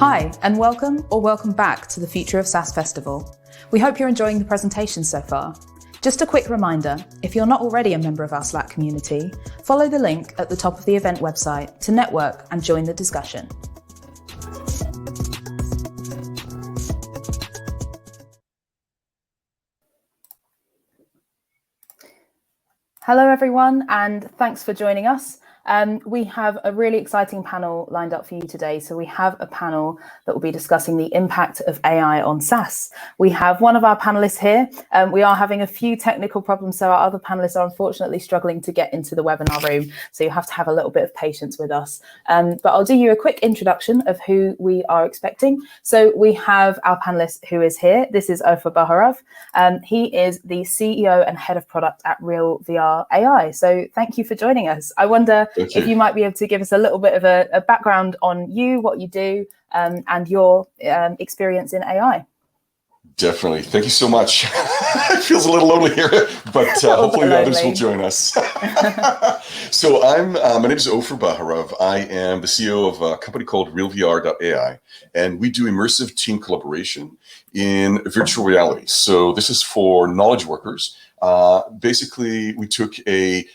Hi, and welcome or welcome back to the Future of SaaS Festival. We hope you're enjoying the presentation so far. Just a quick reminder, if you're not already a member of our Slack community, follow the link at the top of the event website to network and join the discussion. Hello everyone, and thanks for joining us. We have a really exciting panel lined up for you today. So we have a panel that will be discussing the impact of AI on SaaS. We have one of our panelists here. We are having a few technical problems, so our other panelists are unfortunately struggling to get into the webinar room. So you have to have a little bit of patience with us. But I'll do you a quick introduction of who we are expecting. So we have our panelist who is here. This is Ofer Baharov. He is the CEO and head of product at Real VR AI. So thank you for joining us. I wonder if you might be able to give us a little bit of a background on you, what you do, and your experience in AI. Definitely. Thank you so much. It feels a little lonely here, but hopefully the others will join us. So my name is Ofer Baharov. I am the CEO of a company called RealVR.ai, and we do immersive team collaboration in virtual reality. So this is for knowledge workers. Basically, we took a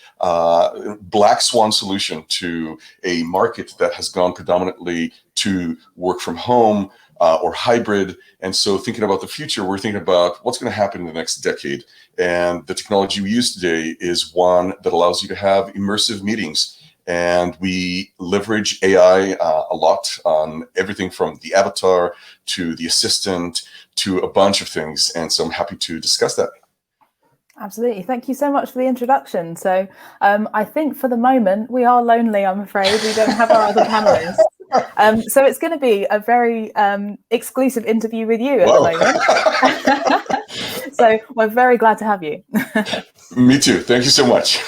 black swan solution to a market that has gone predominantly to work from home or hybrid. And so thinking about the future, we're thinking about what's going to happen in the next decade. And the technology we use today is one that allows you to have immersive meetings. And we leverage AI a lot on everything from the avatar to the assistant to a bunch of things. And so I'm happy to discuss that. Absolutely. Thank you so much for the introduction. So I think for the moment, we are lonely, I'm afraid. We don't have our other panelists. So it's going to be a very exclusive interview with you at the moment. So we're very glad to have you. Me too. Thank you so much.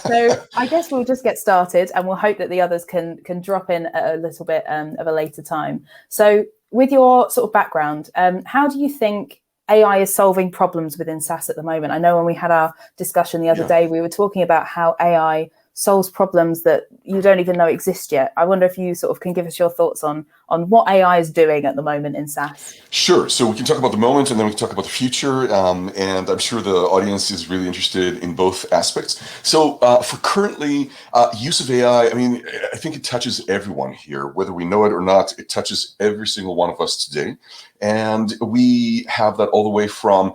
So I guess we'll just get started and we'll hope that the others can drop in at a little bit of a later time. So with your sort of background, how do you think AI is solving problems within SaaS at the moment? I know when we had our discussion the other day, we were talking about how AI solves problems that you don't even know exist yet. I wonder if you sort of can give us your thoughts on what AI is doing at the moment in SaaS. Sure. So we can talk about the moment and then we can talk about the future. And I'm sure the audience is really interested in both aspects. So for currently use of AI, I mean, I think it touches everyone here, whether we know it or not. It touches every single one of us today. And we have that all the way from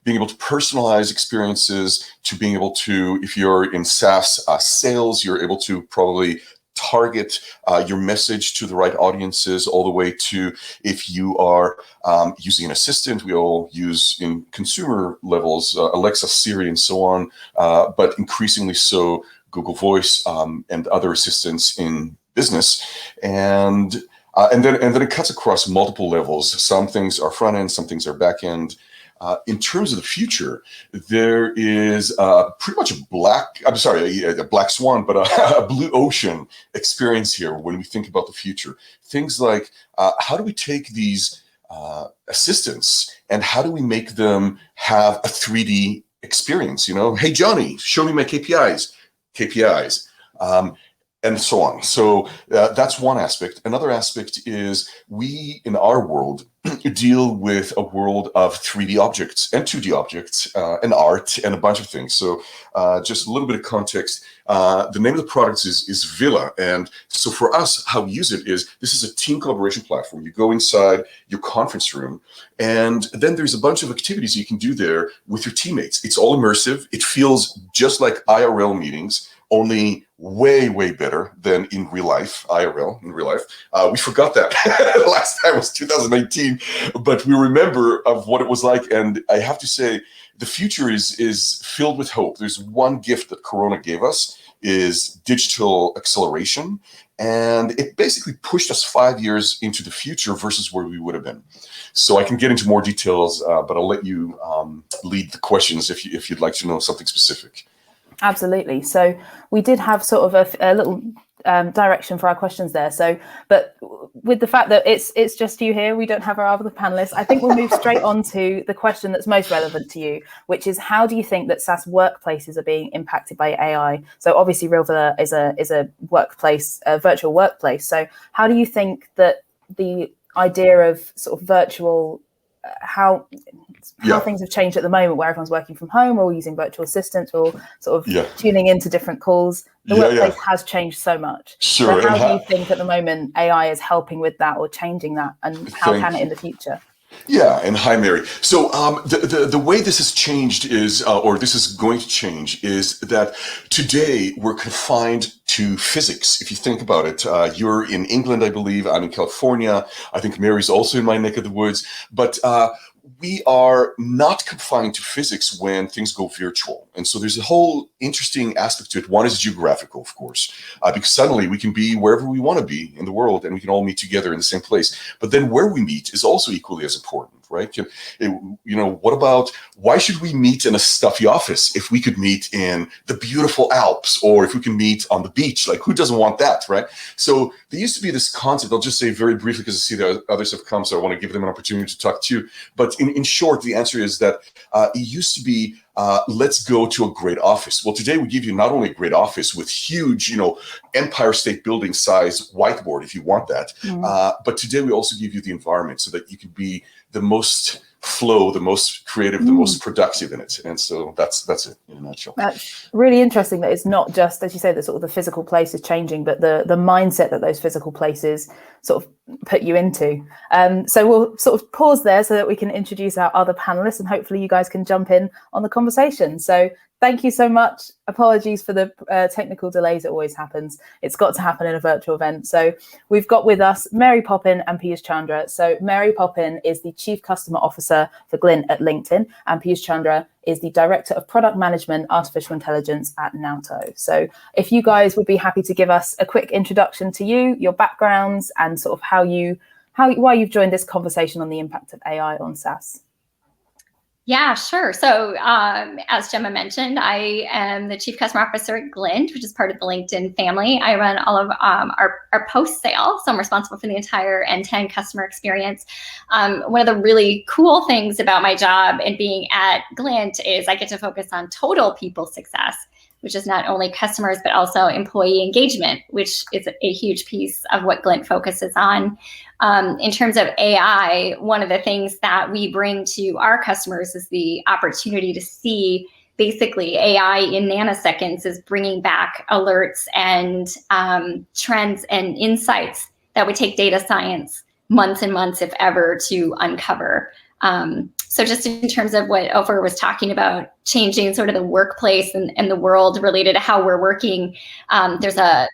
being able to personalize experiences to being able to, if you're in SaaS sales, you're able to probably target your message to the right audiences, all the way to if you are using an assistant. We all use in consumer levels, Alexa, Siri, and so on, but increasingly so Google Voice and other assistants in business. And then it cuts across multiple levels. Some things are front end, some things are back end. In terms of the future, there is pretty much a black swan, but a blue ocean experience here when we think about the future. Things like how do we take these assistants and how do we make them have a 3D experience? You know, hey, Johnny, show me my KPIs. And so on. So that's one aspect. Another aspect is we, in our world, deal with a world of 3D objects and 2D objects and art and a bunch of things. So just a little bit of context. The name of the product is Villa. And so for us, how we use it is this is a team collaboration platform. You go inside your conference room, and then there's a bunch of activities you can do there with your teammates. It's all immersive. It feels just like IRL meetings, only way, way better than in real life, IRL, in real life. We forgot that. Last time was 2019, but we remember of what it was like. And I have to say, the future is filled with hope. There's one gift that Corona gave us is digital acceleration. And it basically pushed us 5 years into the future versus where we would have been. So I can get into more details, but I'll let you lead the questions if you'd like to know something specific. Absolutely. So we did have sort of a little direction for our questions there. So, but with the fact that it's just you here, we don't have our other panelists, I think we'll move straight on to the question that's most relevant to you, which is how do you think that SaaS workplaces are being impacted by AI? So obviously RealVilla is a workplace, a virtual workplace. So how do you think that the idea of sort of virtual, how things have changed at the moment, where everyone's working from home, or using virtual assistants, or sort of tuning into different calls. The workplace has changed so much. Sure. So how do you think at the moment AI is helping with that or changing that, and how can it in the future? Yeah, and hi, Mary. So the way this has changed is, or this is going to change, is that today we're confined to physics. If you think about it, you're in England, I believe. I'm in California. I think Mary's also in my neck of the woods. But we are not confined to physics when things go virtual. And so there's a whole interesting aspect to it. One is geographical, of course, because suddenly we can be wherever we want to be in the world, and we can all meet together in the same place. But then where we meet is also equally as important, right? What about, why should we meet in a stuffy office if we could meet in the beautiful Alps, or if we can meet on the beach? Like, who doesn't want that, right? So there used to be this concept. I'll just say very briefly, because I see that others have come, so I want to give them an opportunity to talk to you. But in short, the answer is that it used to be, let's go to a great office. Well, today we give you not only a great office with huge, Empire State Building size whiteboard, if you want that, but today we also give you the environment so that you can be the most flow, the most creative, the most productive in it. And so that's it in a nutshell. That's really interesting that it's not just, as you say, that sort of the physical place is changing, but the mindset that those physical places sort of put you into. So we'll sort of pause there so that we can introduce our other panelists, and hopefully you guys can jump in on the conversation. So thank you so much. Apologies for the technical delays. It always happens. It's got to happen in a virtual event. So we've got with us Mary Poppin and Piyush Chandra. So Mary Poppin is the Chief Customer Officer for Glint at LinkedIn, and Piyush Chandra is the Director of Product Management, Artificial Intelligence at Nauto. So if you guys would be happy to give us a quick introduction to you, your backgrounds, and sort of why you've joined this conversation on the impact of AI on SaaS. Yeah, sure. So as Gemma mentioned, I am the Chief Customer Officer at Glint, which is part of the LinkedIn family. I run all of our post-sale, so I'm responsible for the entire end-to-end customer experience. One of the really cool things about my job and being at Glint is I get to focus on total people success, which is not only customers, but also employee engagement, which is a huge piece of what Glint focuses on. In terms of AI, one of the things that we bring to our customers is the opportunity to see basically AI in nanoseconds is bringing back alerts and trends and insights that would take data science months and months, if ever, to uncover. So just in terms of what Ofer was talking about, changing sort of the workplace and the world related to how we're working, there's a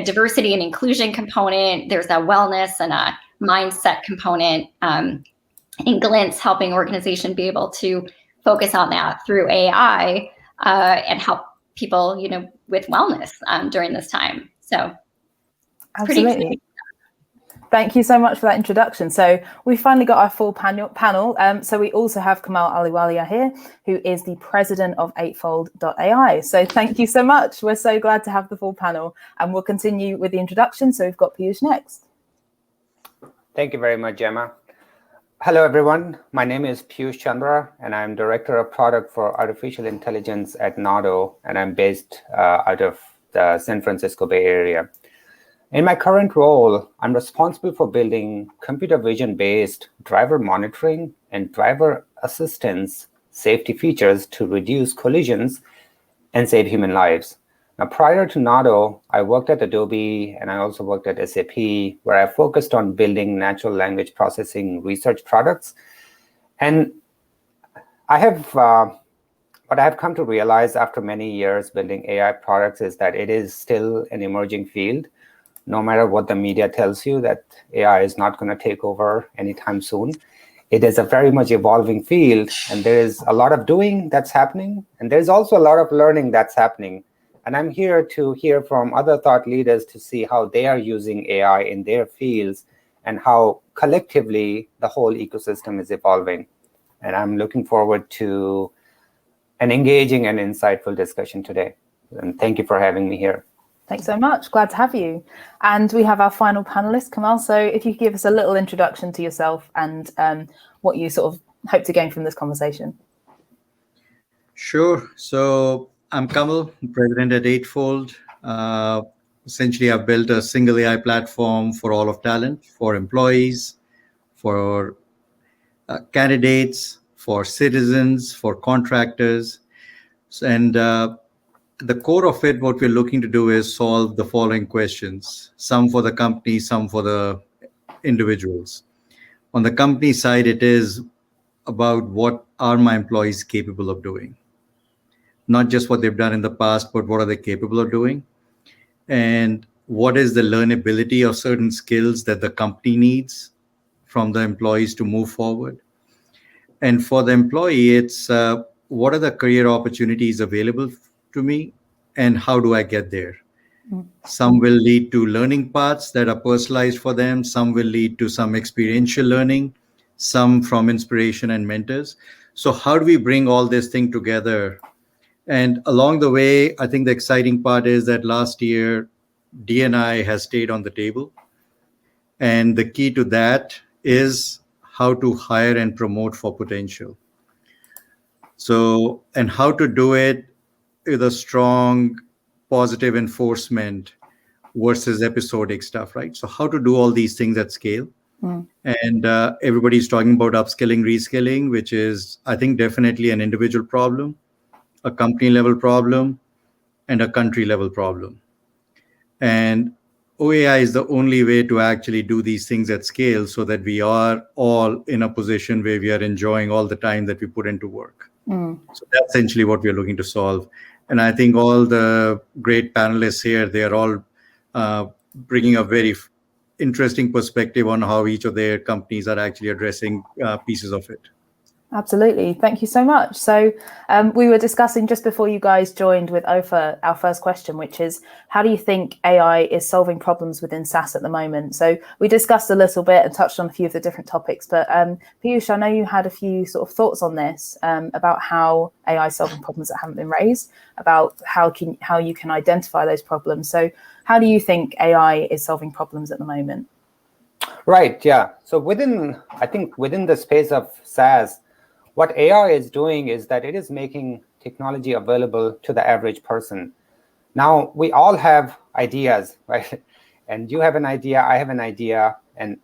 diversity and inclusion component, there's a wellness and a mindset component, and Glint's helping organizations be able to focus on that through AI and help people, with wellness during this time. So absolutely. Pretty exciting. Thank you so much for that introduction. So we finally got our full panel. So we also have Kamal Aliwalia here, who is the president of Eightfold.ai. So thank you so much. We're so glad to have the full panel, and we'll continue with the introduction. So we've got Piyush next. Thank you very much, Gemma. Hello, everyone. My name is Piyush Chandra, and I'm Director of Product for Artificial Intelligence at Nauto, and I'm based out of the San Francisco Bay Area. In my current role, I'm responsible for building computer vision-based driver monitoring and driver assistance safety features to reduce collisions and save human lives. Now, prior to Nauto, I worked at Adobe, and I also worked at SAP, where I focused on building natural language processing research products. And what I have come to realize after many years building AI products is that it is still an emerging field. No matter what the media tells you, that AI is not going to take over anytime soon. It is a very much evolving field, and there is a lot of doing that's happening, and there's also a lot of learning that's happening. And I'm here to hear from other thought leaders to see how they are using AI in their fields and how collectively the whole ecosystem is evolving. And I'm looking forward to an engaging and insightful discussion today. And thank you for having me here. Thanks so much. Glad to have you. And we have our final panelist, Kamal. So if you could give us a little introduction to yourself and what you sort of hope to gain from this conversation. Sure. So I'm Kamal, president at Eightfold. essentially I've built a single AI platform for all of talent, for employees, for candidates, for citizens, for contractors. And the core of it, what we're looking to do is solve the following questions, some for the company, some for the individuals. On the company side, it is about what are my employees capable of doing? Not just what they've done in the past, but what are they capable of doing? And what is the learnability of certain skills that the company needs from the employees to move forward? And for the employee, it's what are the career opportunities available to me and how do I get there? Some will lead to learning paths that are personalized for them. Some will lead to some experiential learning, some from inspiration and mentors. So how do we bring all this thing together? And along the way, I think the exciting part is that last year, D&I has stayed on the table. And the key to that is how to hire and promote for potential. So, and how to do it with a strong positive enforcement versus episodic stuff, right? So how to do all these things at scale. And everybody's talking about upskilling, reskilling, which is, I think, definitely an individual problem, a company level problem, and a country level problem. And OAI is the only way to actually do these things at scale so that we are all in a position where we are enjoying all the time that we put into work. So that's essentially what we're looking to solve. And I think all the great panelists here, they are all bringing a very interesting perspective on how each of their companies are actually addressing pieces of it. Absolutely. Thank you so much. So we were discussing just before you guys joined with Ofer, our first question, which is, how do you think AI is solving problems within SaaS at the moment? So we discussed a little bit and touched on a few of the different topics, but Piyush, I know you had a few sort of thoughts on this about how AI is solving problems that haven't been raised, about how you can identify those problems. So how do you think AI is solving problems at the moment? Right, yeah. So I think within the space of SaaS, what AI is doing is that it is making technology available to the average person. Now, we all have ideas, right? And you have an idea, I have an idea. And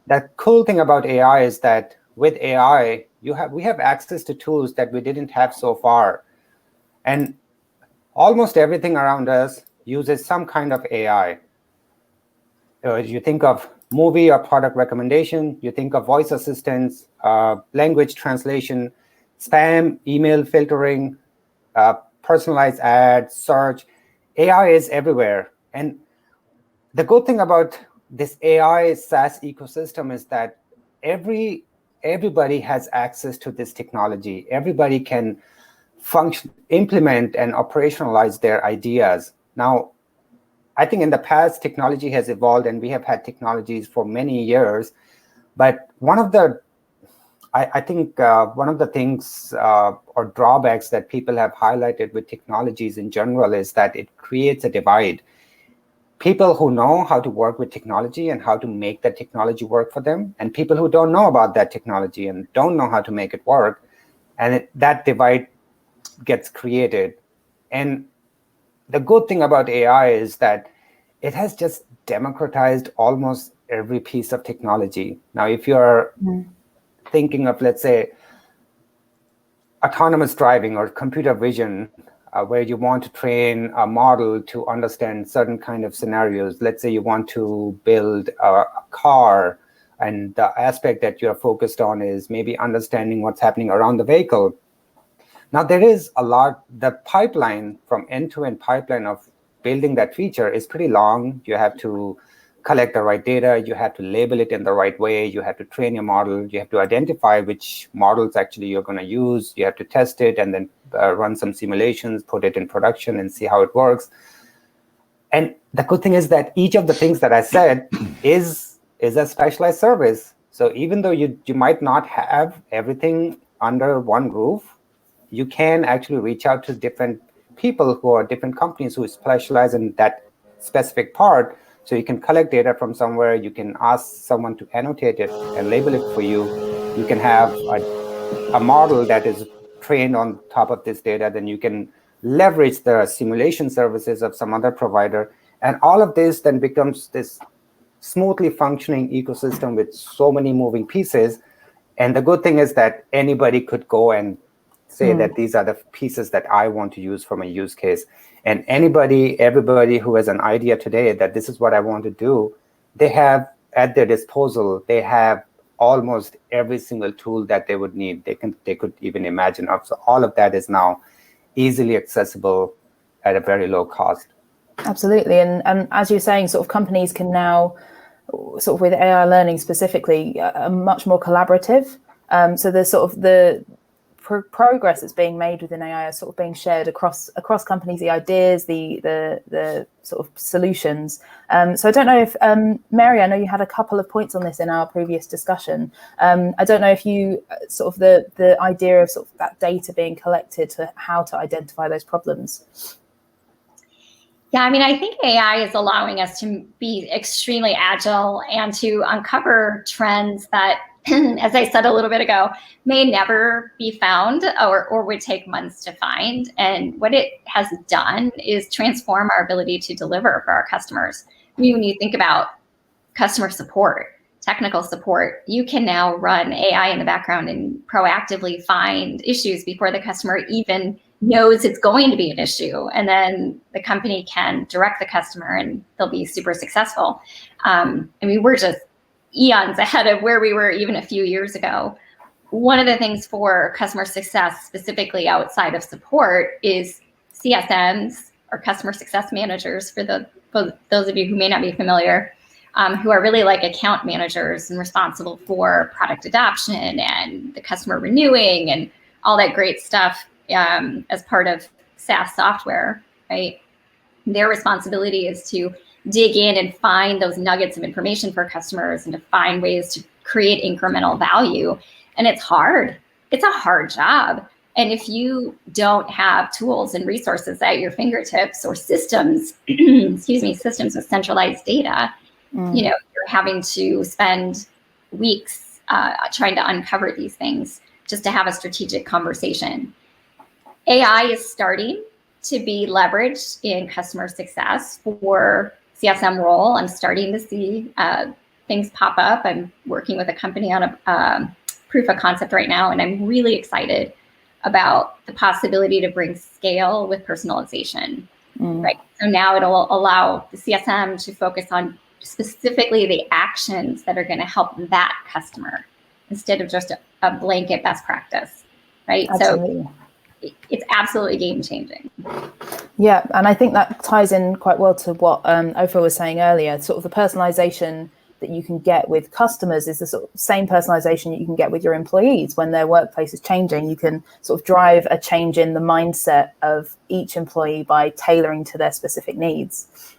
the cool thing about AI is that with AI, we have access to tools that we didn't have so far. And almost everything around us uses some kind of AI. You think of movie or product recommendation, you think of voice assistants, language translation, spam, email filtering, personalized ads, search. AI is everywhere. And the good thing about this AI SaaS ecosystem is that everybody has access to this technology. Everybody can implement and operationalize their ideas. Now, I think in the past, technology has evolved and we have had technologies for many years. But one of the things or drawbacks that people have highlighted with technologies in general is that it creates a divide. People who know how to work with technology and how to make that technology work for them, and people who don't know about that technology and don't know how to make it work, and that divide gets created. And the good thing about AI is that it has just democratized almost every piece of technology. Now, if you're thinking of, let's say, autonomous driving or computer vision, where you want to train a model to understand certain kind of scenarios, let's say you want to build a car, and the aspect that you're focused on is maybe understanding what's happening around the vehicle. Now, there is a lot, the pipeline from end-to-end pipeline of building that feature is pretty long. You have to collect the right data, you have to label it in the right way, you have to train your model, you have to identify which models actually you're going to use, you have to test it and then run some simulations, put it in production and see how it works. And the good thing is that each of the things that I said is a specialized service. So even though you might not have everything under one roof, you can actually reach out to different people who are different companies who specialize in that specific part. So you can collect data from somewhere, you can ask someone to annotate it and label it for you. You can have a model that is trained on top of this data, then you can leverage the simulation services of some other provider. And all of this then becomes this smoothly functioning ecosystem with so many moving pieces. And the good thing is that anybody could go and say that these are the pieces that I want to use for my use case. And everybody who has an idea today that this is what I want to do, they have at their disposal, they have almost every single tool that they would need. They could even imagine of. So all of that is now easily accessible at a very low cost. Absolutely. And as you're saying, sort of companies can now, sort of with AI learning specifically, are much more collaborative. So there's sort of the progress that's being made within AI is sort of being shared across companies, the ideas, the sort of solutions. So I don't know if, Mary, I know you had a couple of points on this in our previous discussion. I don't know if you sort of the idea of sort of that data being collected to how to identify those problems. Yeah, I mean, I think AI is allowing us to be extremely agile and to uncover trends that, as I said a little bit ago, may never be found or would take months to find. And what it has done is transform our ability to deliver for our customers. I mean, when you think about customer support, technical support, you can now run AI in the background and proactively find issues before the customer even knows it's going to be an issue. And then the company can direct the customer and they'll be super successful. I mean, we're just eons ahead of where we were even a few years ago. One of the things for customer success, specifically outside of support, is CSMs, or customer success managers, for those of you who may not be familiar, who are really like account managers and responsible for product adoption and the customer renewing and all that great stuff as part of SaaS software, right? Their responsibility is to dig in and find those nuggets of information for customers and to find ways to create incremental value. And it's hard. It's a hard job. And if you don't have tools and resources at your fingertips or systems, systems with centralized data, you know, you're having to spend weeks trying to uncover these things just to have a strategic conversation. AI is starting to be leveraged in customer success for CSM role. I'm starting to see things pop up. I'm working with a company on a proof of concept right now, and I'm really excited about the possibility to bring scale with personalization, right? So now it'll allow the CSM to focus on specifically the actions that are going to help that customer instead of just a blanket best practice, right? Absolutely. So it's absolutely game changing. Yeah, and I think that ties in quite well to what Ofer was saying earlier. Sort of the personalization that you can get with customers is the sort of same personalization that you can get with your employees. When their workplace is changing, you can sort of drive a change in the mindset of each employee by tailoring to their specific needs.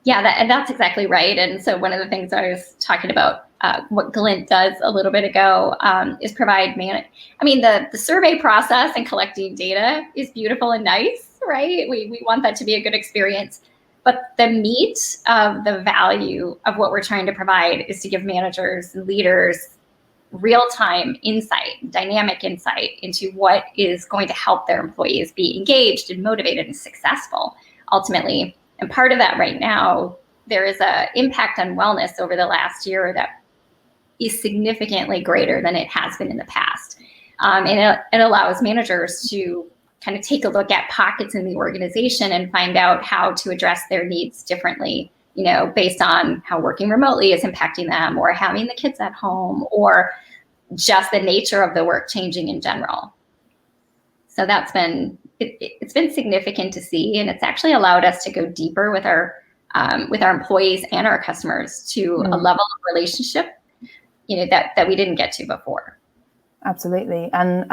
Yeah, that's exactly right. And so one of the things I was talking about, what Glint does a little bit ago, is provide the survey process and collecting data is beautiful and nice, right? We want that to be a good experience. But the meat of the value of what we're trying to provide is to give managers and leaders real-time insight, dynamic insight into what is going to help their employees be engaged and motivated and successful ultimately. And part of that right now, there is an impact on wellness over the last year that is significantly greater than it has been in the past. And it allows managers to kind of take a look at pockets in the organization and find out how to address their needs differently, you know, based on how working remotely is impacting them, or having the kids at home, or just the nature of the work changing in general. So that's been, it's been significant to see, and it's actually allowed us to go deeper with our employees and our customers to a level of relationship, you know, that we didn't get to before. Absolutely. And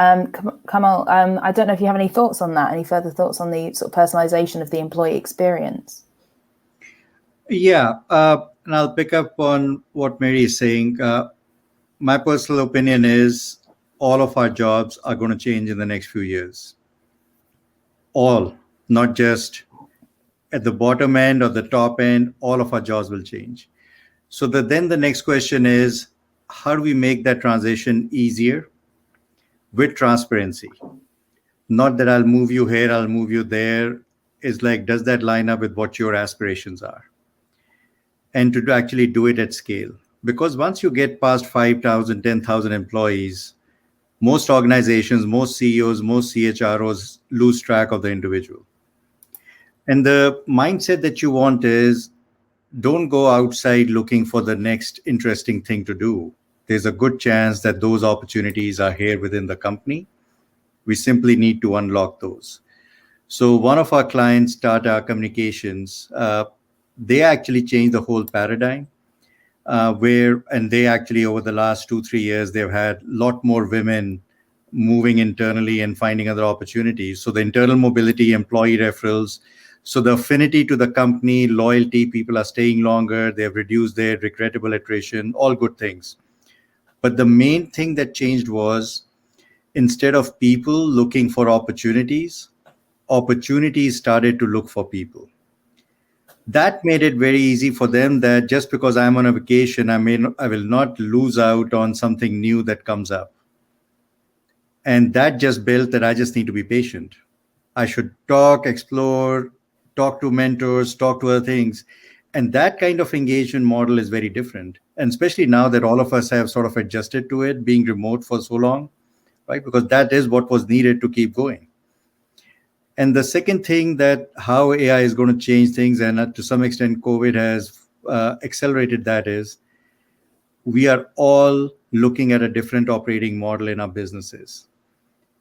Kamal, I don't know if you have any thoughts on that, any further thoughts on the sort of personalization of the employee experience? Yeah, and I'll pick up on what Mary is saying. My personal opinion is all of our jobs are going to change in the next few years. All, not just at the bottom end or the top end, all of our jobs will change. So then the next question is, how do we make that transition easier with transparency? Not that I'll move you here, I'll move you there. is like, does that line up with what your aspirations are? And to actually do it at scale. Because once you get past 5,000, 10,000 employees, most organizations, most CEOs, most CHROs lose track of the individual. And the mindset that you want is, don't go outside looking for the next interesting thing to do. There's a good chance that those opportunities are here within the company. We simply need to unlock those. So one of our clients, Tata Communications, they actually changed the whole paradigm. And they actually, over the last 2-3 years, they've had a lot more women moving internally and finding other opportunities. So the internal mobility, employee referrals, so the affinity to the company, loyalty, people are staying longer, they've reduced their regrettable attrition, all good things. But the main thing that changed was, instead of people looking for opportunities started to look for people. That made it very easy for them that just because I'm on a vacation, I will not lose out on something new that comes up. And that just built that I just need to be patient. I should talk, explore, talk to mentors, talk to other things. And that kind of engagement model is very different. And especially now that all of us have sort of adjusted to it, being remote for so long, right? Because that is what was needed to keep going. And the second thing, that how AI is going to change things, and to some extent COVID has accelerated that, is we are all looking at a different operating model in our businesses.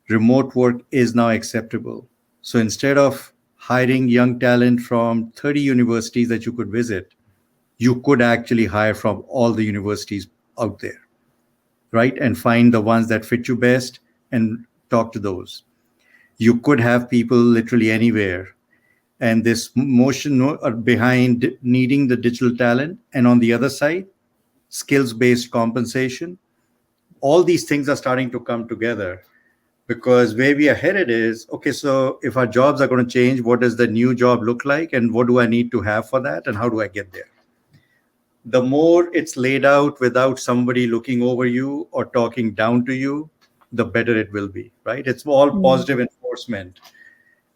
Remote work is now acceptable. So instead of hiring young talent from 30 universities that you could visit, you could actually hire from all the universities out there, right? And find the ones that fit you best and talk to those. You could have people literally anywhere. And this motion behind needing the digital talent, and on the other side, skills-based compensation, all these things are starting to come together. Because where we are headed is, okay, so if our jobs are going to change, what does the new job look like? And what do I need to have for that? And how do I get there? The more it's laid out without somebody looking over you or talking down to you, the better it will be, right? It's all positive enforcement.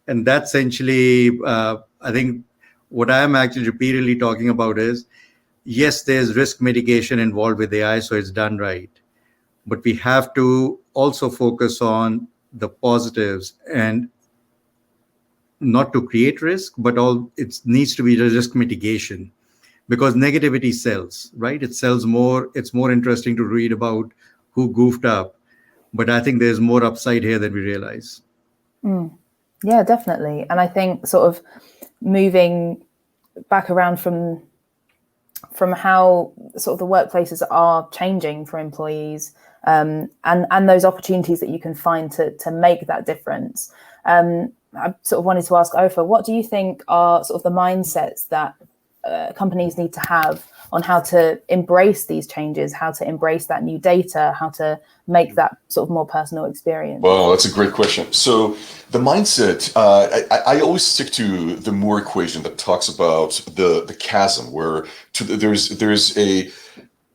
And that's essentially, I think what I'm actually repeatedly talking about is, yes, there's risk mitigation involved with AI, so it's done right. But we have to also focus on the positives, and not to create risk, but it needs to be the risk mitigation, because negativity sells, right? It sells more. It's more interesting to read about who goofed up. But I think there's more upside here than we realize. Yeah, definitely. And I think sort of moving back around from how sort of the workplaces are changing for employees, and those opportunities that you can find to make that difference. I sort of wanted to ask Ofer, what do you think are sort of the mindsets that companies need to have on how to embrace these changes, how to embrace that new data, how to make that sort of more personal experience? Well, that's a great question. So the mindset, I always stick to the Moore equation that talks about the chasm, where there's a,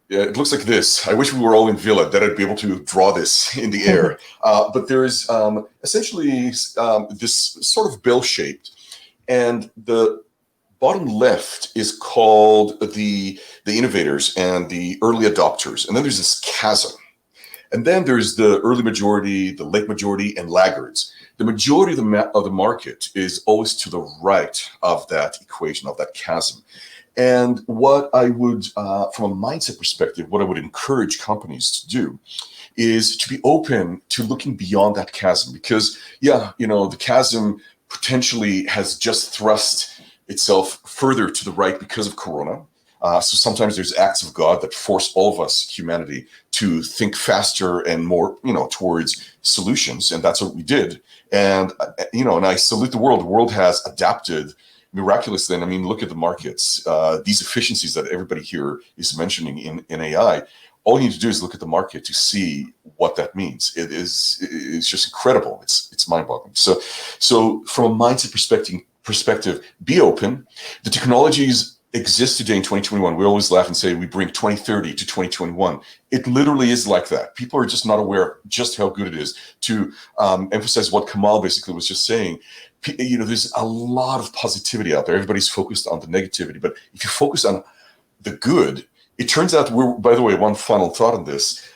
it looks like this. I wish we were all in Villa, that I'd be able to draw this in the air. But there's essentially this sort of bell-shaped, and the bottom left is called the innovators and the early adopters. And then there's this chasm. And then there's the early majority, the late majority, and laggards. The majority of the market is always to the right of that equation, of that chasm. And what I would, from a mindset perspective, what I would encourage companies to do is to be open to looking beyond that chasm. Because, the chasm potentially has just thrust itself further to the right because of Corona. So sometimes there's acts of God that force all of us, humanity, to think faster and more, towards solutions. And that's what we did. And, and I salute the world. The world has adapted miraculously. And I mean, look at the markets, these efficiencies that everybody here is mentioning in AI. All you need to do is look at the market to see what that means. It's just incredible. It's mind-boggling. So from a mindset perspective, be open. The technologies exists today in 2021. We always laugh and say we bring 2030 to 2021. It literally is like that. People are just not aware of just how good it is. To emphasize what Kamal basically was just saying, there's a lot of positivity out there. Everybody's focused on the negativity, but if you focus on the good, it turns out by the way, one final thought on this,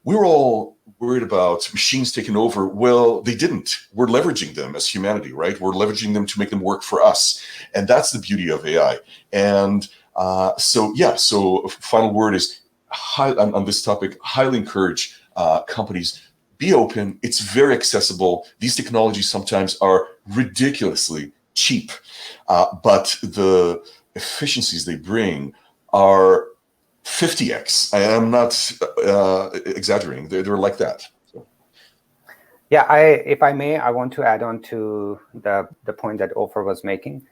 we were all worried about machines taking over. Well, they didn't. We're leveraging them as humanity, right? We're leveraging them to make them work for us. And that's the beauty of AI. And so final word is on this topic, highly encourage companies, be open. It's very accessible. These technologies sometimes are ridiculously cheap, but the efficiencies they bring are 50x. I am not exaggerating. They're like that. So. Yeah, if I may, I want to add on to the point that Ofer was making.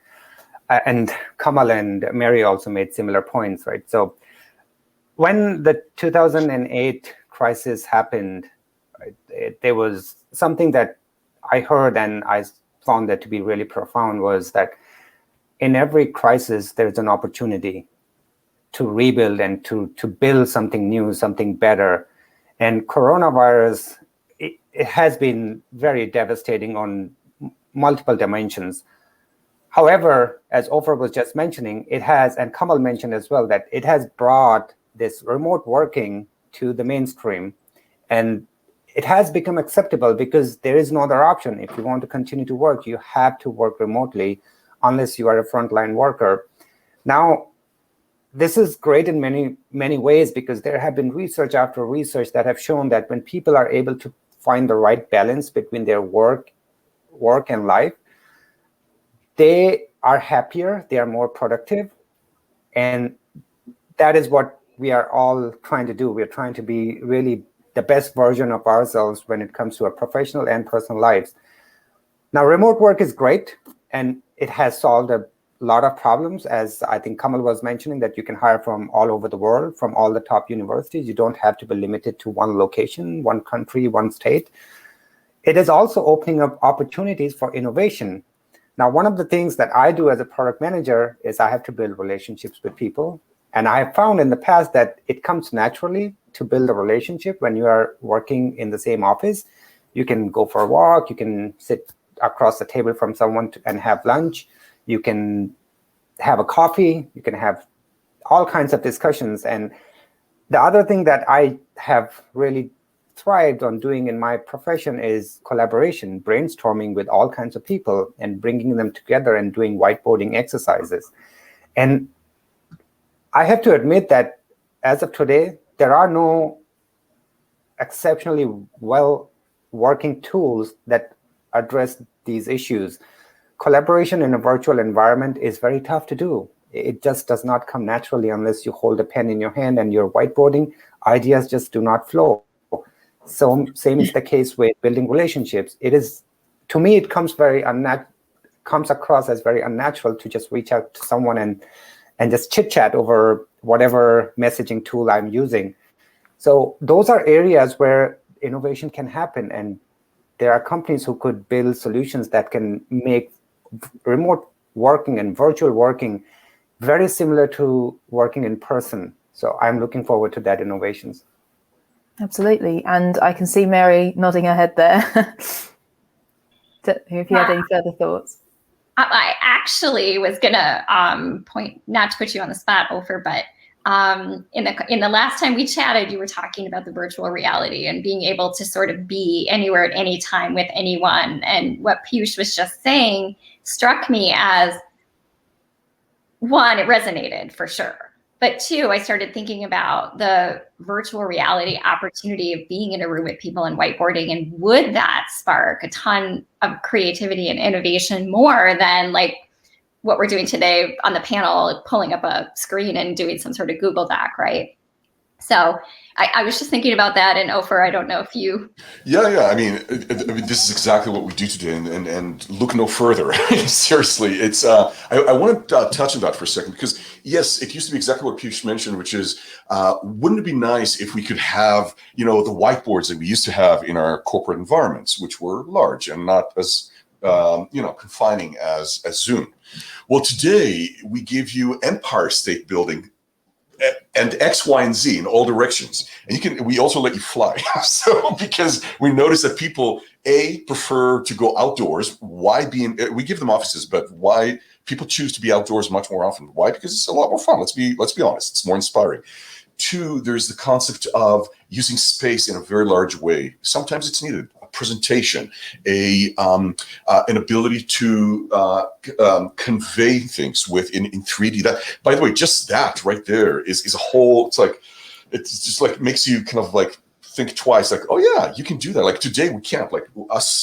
And Kamal and Mary also made similar points, right? So when the 2008 crisis happened, right, there was something that I heard and I found that to be really profound, was that in every crisis, there's an opportunity to rebuild and to build something new, something better. And coronavirus, it has been very devastating on multiple dimensions. However, as Ofer was just mentioning, it has, and Kamal mentioned as well, that it has brought this remote working to the mainstream. And it has become acceptable because there is no other option. If you want to continue to work, you have to work remotely unless you are a frontline worker. Now, this is great in many, many ways because there have been research after research that have shown that when people are able to find the right balance between their work and life, they are happier, they are more productive. And that is what we are all trying to do. We're trying to be really the best version of ourselves when it comes to our professional and personal lives. Now, remote work is great, and it has solved a lot of problems, as I think Kamal was mentioning, that you can hire from all over the world, from all the top universities. You don't have to be limited to one location, one country, one state. It is also opening up opportunities for innovation. Now, one of the things that I do as a product manager is I have to build relationships with people. And I have found in the past that it comes naturally to build a relationship when you are working in the same office. You can go for a walk, you can sit across the table from someone and have lunch. You can have a coffee, you can have all kinds of discussions. And the other thing that I have really thrived on doing in my profession is collaboration, brainstorming with all kinds of people and bringing them together and doing whiteboarding exercises. And I have to admit that as of today, there are no exceptionally well working tools that address these issues. Collaboration in a virtual environment is very tough to do. It just does not come naturally unless you hold a pen in your hand and you're whiteboarding. Ideas just do not flow. So same is the case with building relationships. It is, to me, it comes across as very unnatural to just reach out to someone and just chit chat over whatever messaging tool I'm using. So those are areas where innovation can happen, and there are companies who could build solutions that can make remote working and virtual working very similar to working in person. So I'm looking forward to that innovations. Absolutely. And I can see Mary nodding her head there. If you had any further thoughts. I actually was going to point, not to put you on the spot, Ofer, but in the last time we chatted, you were talking about the virtual reality and being able to sort of be anywhere at any time with anyone. And what Piyush was just saying struck me as, one, it resonated for sure. But two, I started thinking about the virtual reality opportunity of being in a room with people and whiteboarding, and would that spark a ton of creativity and innovation more than like what we're doing today on the panel, pulling up a screen and doing some sort of Google Doc, right? So I was just thinking about that, and Ofer, I don't know if you... Yeah. I mean, this is exactly what we do today, and look no further. Seriously, it's. I want to touch on that for a second, because yes, it used to be exactly what Piyush mentioned, which is, wouldn't it be nice if we could have, the whiteboards that we used to have in our corporate environments, which were large and not as confining as Zoom. Well, today we give you empire state building and X, Y, and Z in all directions. And we also let you fly. So because we notice that people, prefer to go outdoors. We give them offices, but why people choose to be outdoors much more often? Why? Because it's a lot more fun. Let's be honest. It's more inspiring. 2, there's the concept of using space in a very large way. Sometimes it's needed. A presentation, an ability to convey things in 3D. That, by the way, just that right there is a whole. It's just like makes you kind of like think twice. Like, oh yeah, you can do that. Like today we can't. Like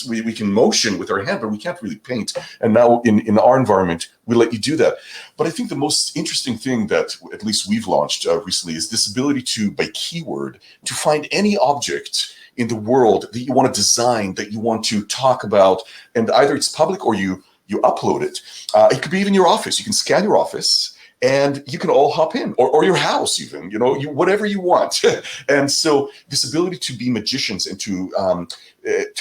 we can motion with our hand, but we can't really paint. And now in our environment, we let you do that. But I think the most interesting thing that at least we've launched recently is this ability to, by keyword, to find any object in the world that you want to design, that you want to talk about, and either it's public or you upload it. It could be even your office. You can scan your office and you can all hop in, or your house even, whatever you want. And so this ability to be magicians and to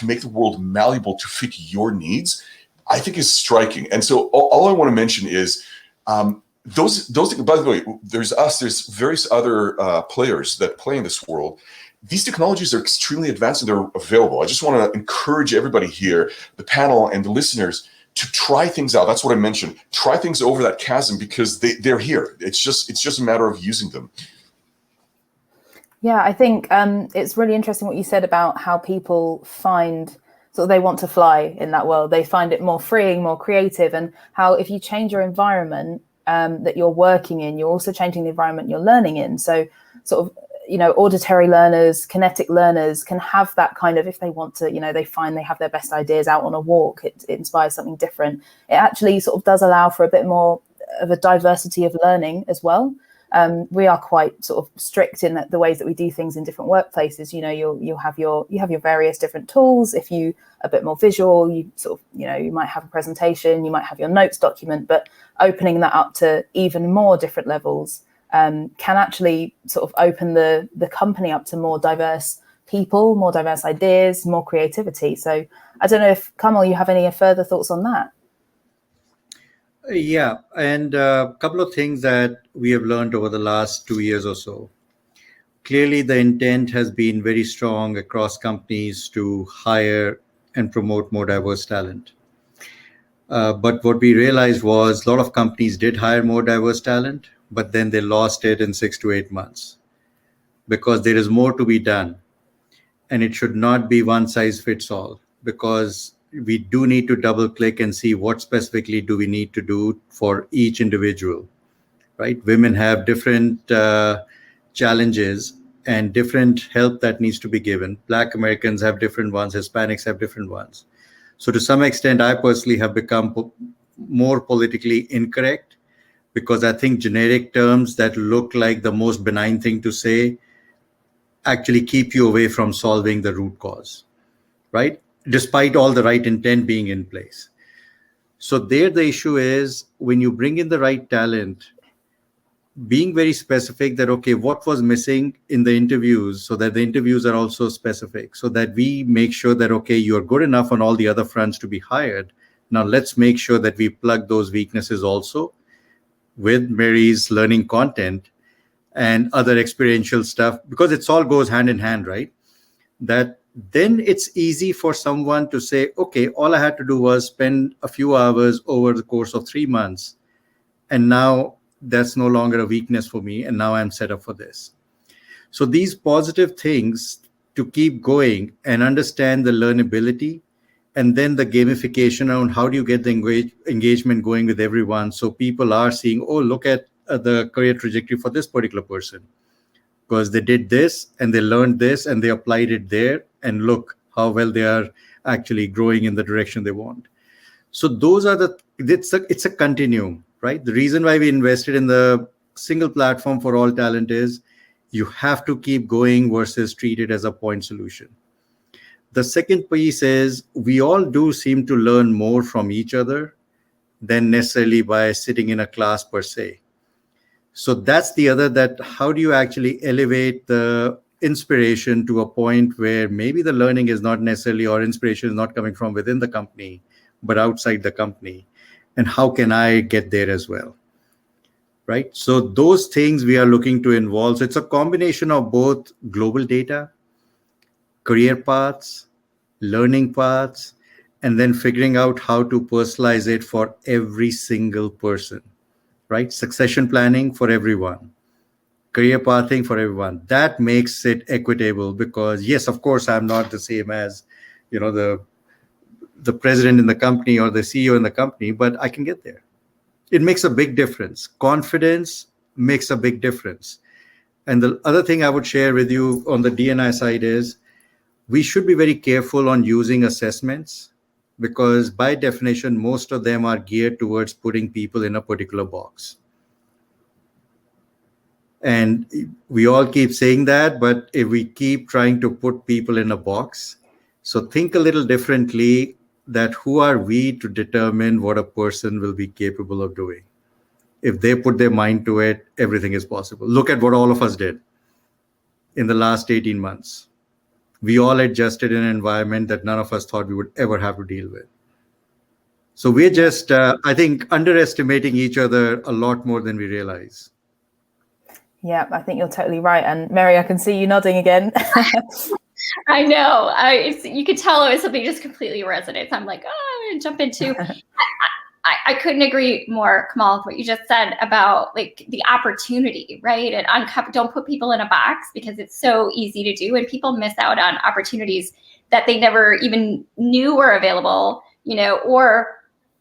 make the world malleable to fit your needs, I think is striking. And so all I want to mention is those. By the way, there's various other players that play in this world. These technologies are extremely advanced and they're available. I just want to encourage everybody here, the panel and the listeners, to try things out. That's what I mentioned. Try things over that chasm because they're here. It's just a matter of using them. Yeah, I think it's really interesting what you said about how people find they want to fly in that world. They find it more freeing, more creative, and how if you change your environment that you're working in, you're also changing the environment you're learning in. So auditory learners, kinetic learners can have that kind of, if they want to, they find they have their best ideas out on a walk, it inspires something different. It actually sort of does allow for a bit more of a diversity of learning as well. We are quite sort of strict in the ways that we do things in different workplaces. You'll have your various different tools. If you are a bit more visual, you sort of, you might have a presentation, you might have your notes document, but opening that up to even more different levels can actually sort of open the company up to more diverse people, more diverse ideas, more creativity. So I don't know if, Kamal, you have any further thoughts on that? Yeah, and a couple of things that we have learned over the last 2 years or so. Clearly, the intent has been very strong across companies to hire and promote more diverse talent. But what we realized was a lot of companies did hire more diverse talent, but then they lost it in 6 to 8 months because there is more to be done. And it should not be one size fits all, because we do need to double click and see what specifically do we need to do for each individual, right? Women have different challenges and different help that needs to be given. Black Americans have different ones, Hispanics have different ones. So to some extent, I personally have become more politically incorrect, because I think generic terms that look like the most benign thing to say actually keep you away from solving the root cause, right? Despite all the right intent being in place. So there the issue is, when you bring in the right talent, being very specific that, okay, what was missing in the interviews, so that the interviews are also specific, so that we make sure that, okay, you're good enough on all the other fronts to be hired. Now let's make sure that we plug those weaknesses also with Mary's learning content and other experiential stuff, because it's all goes hand in hand, right? That then it's easy for someone to say, okay, all I had to do was spend a few hours over the course of 3 months, and now that's no longer a weakness for me, and now I'm set up for this. So these positive things to keep going and understand the learnability, and then the gamification around how do you get the engagement going with everyone, so people are seeing, oh, look at the career trajectory for this particular person, because they did this and they learned this and they applied it there, and look how well they are actually growing in the direction they want. So those are it's a continuum, right? The reason why we invested in the single platform for all talent is you have to keep going versus treat it as a point solution. The second piece is we all do seem to learn more from each other than necessarily by sitting in a class per se. So that's the other, that how do you actually elevate the inspiration to a point where maybe the learning is not necessarily, or inspiration is not coming from within the company, but outside the company. And how can I get there as well? Right? So those things we are looking to involve. So it's a combination of both global data, career paths, learning paths, and then figuring out how to personalize it for every single person, right? Succession planning for everyone, career pathing for everyone. That makes it equitable because, yes, of course, I'm not the same as, the president in the company or the CEO in the company, but I can get there. It makes a big difference. Confidence makes a big difference. And the other thing I would share with you on the D&I side is we should be very careful on using assessments because by definition, most of them are geared towards putting people in a particular box. And we all keep saying that, but if we keep trying to put people in a box, so think a little differently that who are we to determine what a person will be capable of doing? If they put their mind to it, everything is possible. Look at what all of us did in the last 18 months. We all adjusted in an environment that none of us thought we would ever have to deal with. So we're just, I think, underestimating each other a lot more than we realize. Yeah, I think you're totally right. And Mary, I can see you nodding again. I know. You could tell it was something just completely resonates. I'm like, oh, I'm going to jump into. I couldn't agree more, Kamal, with what you just said about like the opportunity, right? And don't put people in a box because it's so easy to do, and people miss out on opportunities that they never even knew were available, or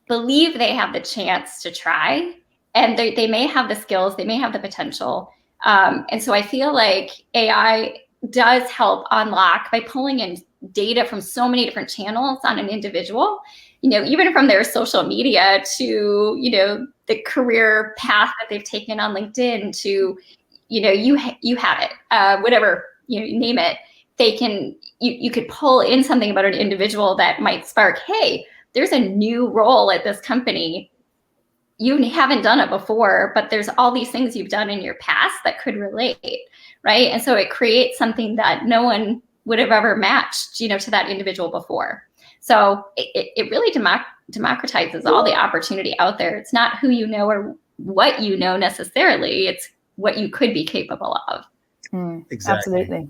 believe they have the chance to try, and they may have the skills, they may have the potential, and so I feel like AI does help unlock by pulling in data from so many different channels on an individual, even from their social media to, the career path that they've taken on LinkedIn to, you have it, whatever, name it, you could pull in something about an individual that might spark, hey, there's a new role at this company. You haven't done it before, but there's all these things you've done in your past that could relate, right? And so it creates something that no one would have ever matched, to that individual before. So it really democratizes all the opportunity out there. It's not who you know or what you know necessarily. It's what you could be capable of. Exactly. Absolutely.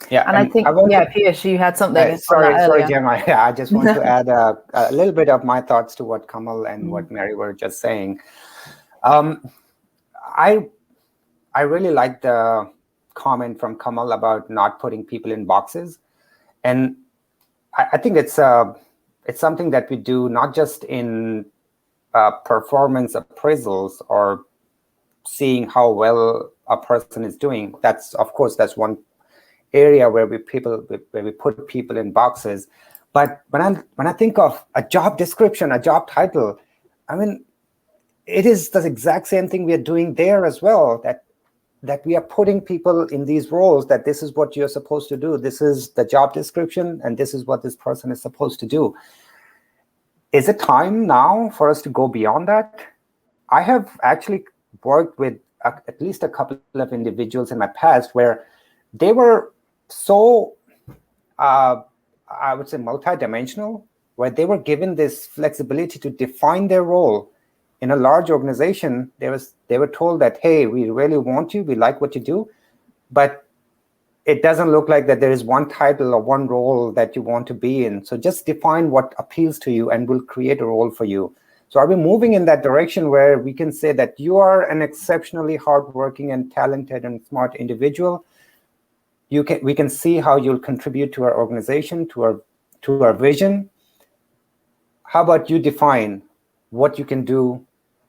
Yeah, and I think, Piyush, you had something. Sorry, Gemma. I just want to add a little bit of my thoughts to what Kamal and what Mary were just saying. I really like the comment from Kamal about not putting people in boxes, and I think it's something that we do not just in performance appraisals or seeing how well a person is doing. That's one area where we put people in boxes. But when I think of a job description, a job title, I mean, it is the exact same thing we are doing there as well, that we are putting people in these roles, that this is what you're supposed to do. This is the job description, and this is what this person is supposed to do. Is it time now for us to go beyond that? I have actually worked with at least a couple of individuals in my past where they were so, I would say, multidimensional, where they were given this flexibility to define their role. In a large organization, they were told that, hey, we really want you, we like what you do, but it doesn't look like that there is one title or one role that you want to be in. So just define what appeals to you and we'll create a role for you. So are we moving in that direction where we can say that you are an exceptionally hardworking and talented and smart individual? We can see how you'll contribute to our organization, to our vision. How about you define what you can do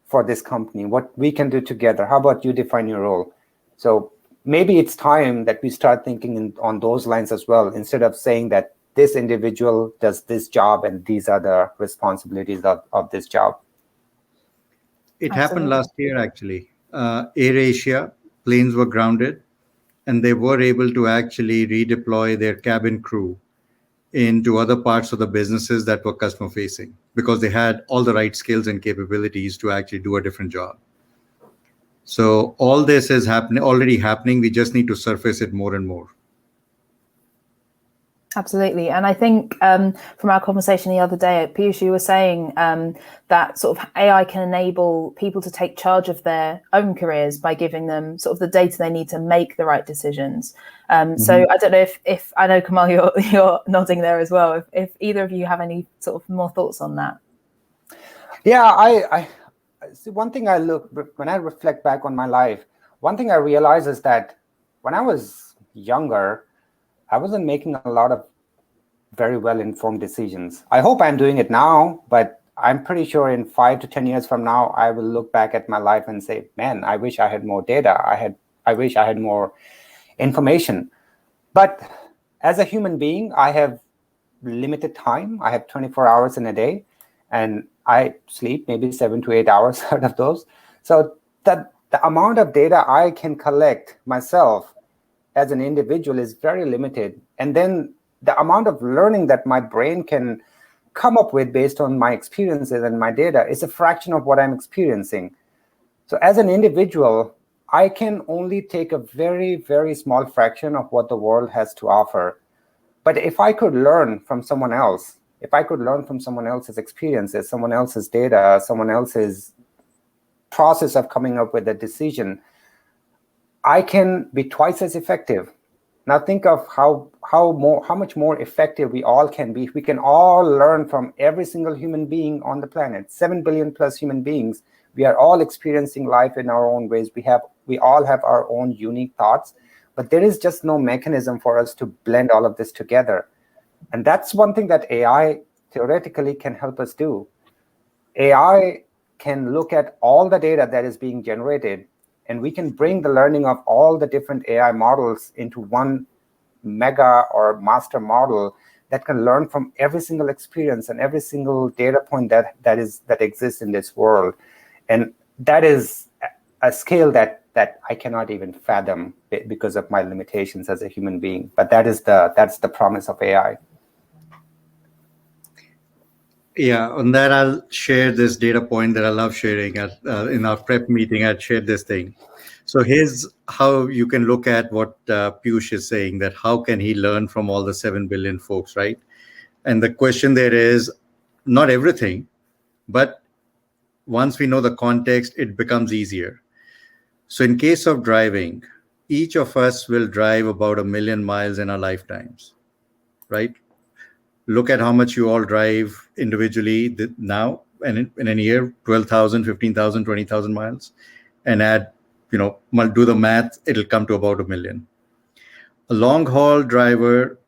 for this company, what we can do together? How about you define your role? So maybe it's time that we start thinking on those lines as well, instead of saying that this individual does this job and these are the responsibilities of this job. It happened last year, actually. AirAsia planes were grounded, and they were able to actually redeploy their cabin crew into other parts of the businesses that were customer facing because they had all the right skills and capabilities to actually do a different job. So all this is already happening. We just need to surface it more and more. Absolutely. And I think from our conversation the other day, Piyush, you were saying that sort of AI can enable people to take charge of their own careers by giving them sort of the data they need to make the right decisions. So I don't know if I know, Kamal, you're nodding there as well. If either of you have any sort of more thoughts on that. Yeah, I see. One thing when I reflect back on my life, one thing I realize is that when I was younger, I wasn't making a lot of very well-informed decisions. I hope I'm doing it now, but I'm pretty sure in 5 to 10 years from now, I will look back at my life and say, man, I wish I had more data. I wish I had more information. But as a human being, I have limited time. I have 24 hours in a day, and I sleep maybe 7 to 8 hours out of those. So the amount of data I can collect myself as an individual is very limited. And then the amount of learning that my brain can come up with based on my experiences and my data is a fraction of what I'm experiencing. So as an individual, I can only take a very, very small fraction of what the world has to offer. But if I could learn from someone else, if I could learn from someone else's experiences, someone else's data, someone else's process of coming up with a decision, I can be twice as effective. Now think of how much more effective we all can be. We can all learn from every single human being on the planet. 7 billion plus human beings. We are all experiencing life in our own ways. We all have our own unique thoughts, but there is just no mechanism for us to blend all of this together. And that's one thing that AI theoretically can help us do. AI can look at all the data that is being generated, and we can bring the learning of all the different AI models into one mega or master model that can learn from every single experience and every single data point that exists in this world. And that is a scale that I cannot even fathom because of my limitations as a human being. But that's the promise of AI. Yeah, on that, I'll share this data point that I love sharing. In our prep meeting, I'd shared this thing. So here's how you can look at what Piyush is saying, that how can he learn from all the 7 billion folks, right? And the question there is not everything, but once we know the context, it becomes easier. So in case of driving, each of us will drive about 1 million miles in our lifetimes, right? Look at how much you all drive individually now, and in a year, 12,000, 15,000, 20,000 miles, and add, do the math, it'll come to about 1 million. A long haul driver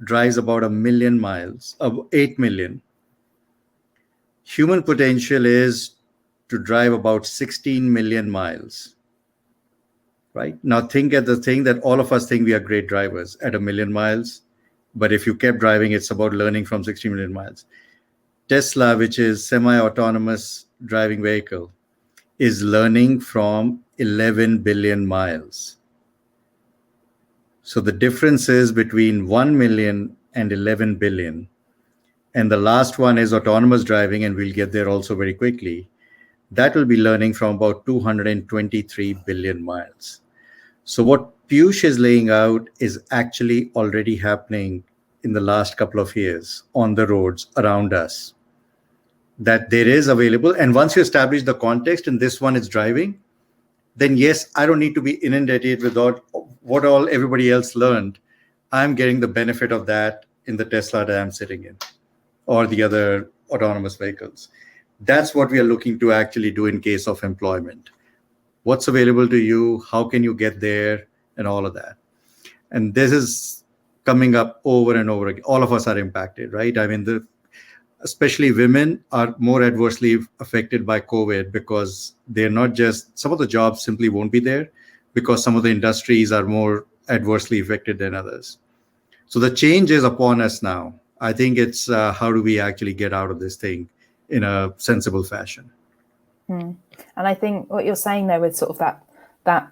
drives about 1 million miles, 8 million. Human potential is to drive about 16 million miles, right? Now think at the thing that all of us think we are great drivers at 1 million miles. But if you kept driving, it's about learning from 60 million miles. Tesla, which is semi-autonomous driving vehicle, is learning from 11 billion miles. So the difference is between 1 million and 11 billion. And the last one is autonomous driving, and we'll get there also very quickly. That will be learning from about 223 billion miles. So what Piyush is laying out is actually already happening in the last couple of years on the roads around us, that there is available. And once you establish the context, and this one is driving, then yes, I don't need to be inundated with what all everybody else learned. I'm getting the benefit of that in the Tesla that I'm sitting in, or the other autonomous vehicles. That's what we are looking to actually do in case of employment. What's available to you? How can you get there? And all of that. And this is coming up over and over again. All of us are impacted, right? I mean, especially women are more adversely affected by COVID because they're not just, some of the jobs simply won't be there because some of the industries are more adversely affected than others. So the change is upon us now. I think it's how do we actually get out of this thing in a sensible fashion. And I think what you're saying there with sort of that